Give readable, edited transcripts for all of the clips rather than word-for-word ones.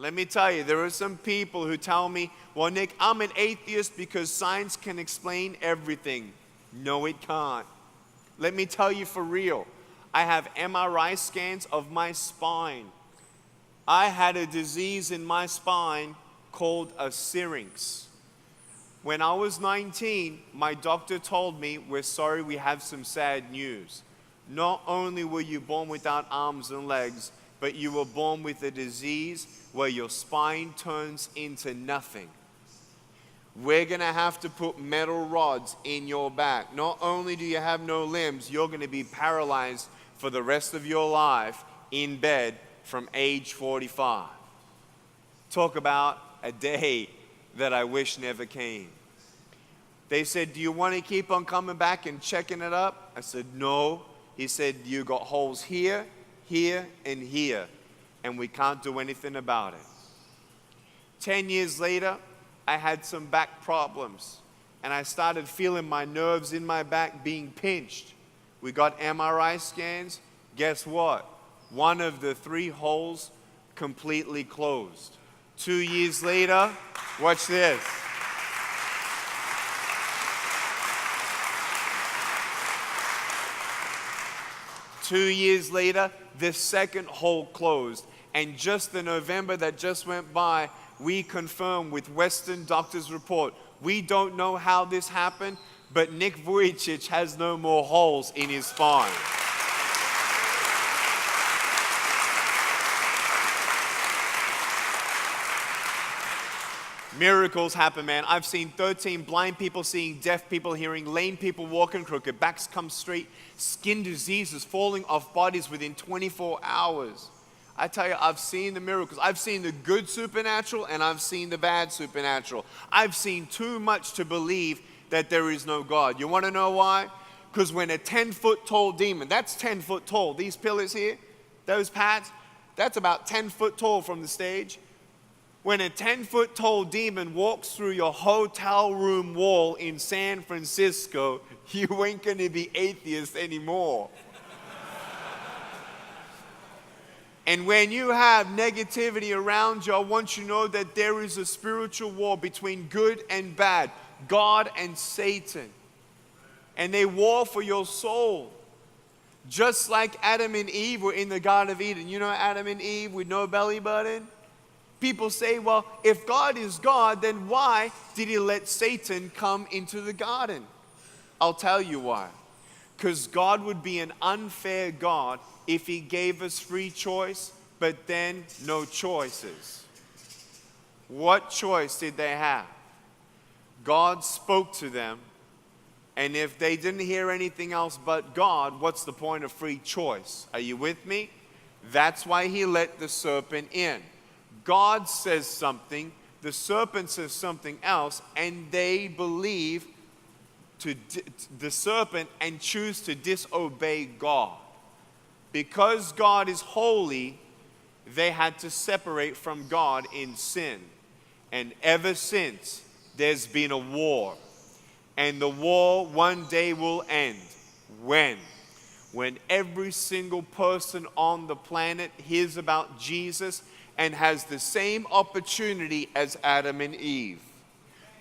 Let me tell you, there are some people who tell me, well, Nick, I'm an atheist because science can explain everything. No, it can't. Let me tell you for real. I have MRI scans of my spine. I had a disease in my spine called a syrinx. When I was 19, my doctor told me, we're sorry, we have some sad news. Not only were you born without arms and legs, but you were born with a disease where your spine turns into nothing. We're going to have to put metal rods in your back. Not only do you have no limbs, you're going to be paralyzed for the rest of your life in bed from age 45. Talk about a day that I wish never came. They said, do you want to keep on coming back and checking it up? I said, no. He said, you got holes here, here, and here, and we can't do anything about it. 10 years later, I had some back problems, and I started feeling my nerves in my back being pinched. We got MRI scans. Guess what? One of the 3 holes completely closed. 2 years later, watch this. Two years later, the second hole closed. And just the November that just went by, we confirmed with Western doctor's report, we don't know how this happened, but Nick Vujicic has no more holes in his spine. Miracles happen, man. I've seen 13 blind people seeing deaf people hearing, lame people walking crooked, backs come straight, skin diseases falling off bodies within 24 hours. I tell you, I've seen the miracles. I've seen the good supernatural and I've seen the bad supernatural. I've seen too much to believe that there is no God. You want to know why? Because when a 10-foot tall demon, that's 10 foot tall, these pillars here, those pads, that's about 10 foot tall from the stage. When a 10-foot tall demon walks through your hotel room wall in San Francisco, you ain't going to be atheist anymore. And when you have negativity around you, I want you to know that there is a spiritual war between good and bad, God and Satan. And they war for your soul. Just like Adam and Eve were in the Garden of Eden. You know Adam and Eve with no belly button? People say, well, if God is God, then why did he let Satan come into the garden? I'll tell you why. Because God would be an unfair God if he gave us free choice, but then no choices. What choice did they have? God spoke to them, and if they didn't hear anything else but God, what's the point of free choice? Are you with me? That's why he let the serpent in. God says something, the serpent says something else, and they believe the serpent and choose to disobey God. Because God is holy, they had to separate from God in sin. And ever since, there's been a war. And the war one day will end. When? When every single person on the planet hears about Jesus and has the same opportunity as Adam and Eve.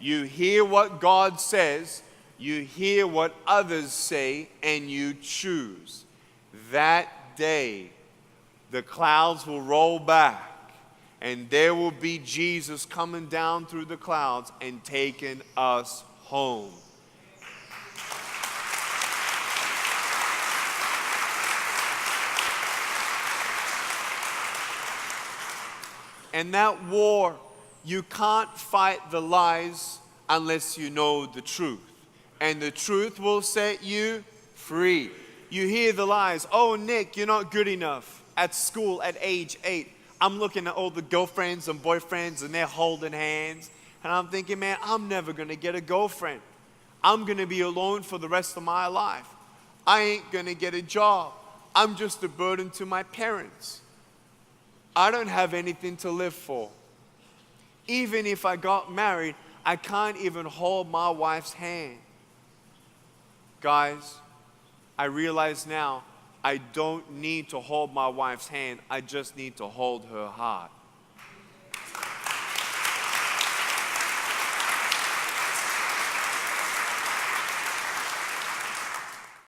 You hear what God says, you hear what others say, and you choose. That day, the clouds will roll back, and there will be Jesus coming down through the clouds and taking us home. And that war, you can't fight the lies unless you know the truth. And the truth will set you free. You hear the lies. Oh, Nick, you're not good enough. At school, at age 8, I'm looking at all the girlfriends and boyfriends and they're holding hands. And I'm thinking, man, I'm never going to get a girlfriend. I'm going to be alone for the rest of my life. I ain't going to get a job. I'm just a burden to my parents. I don't have anything to live for. Even if I got married, I can't even hold my wife's hand. Guys, I realize now I don't need to hold my wife's hand. I just need to hold her heart.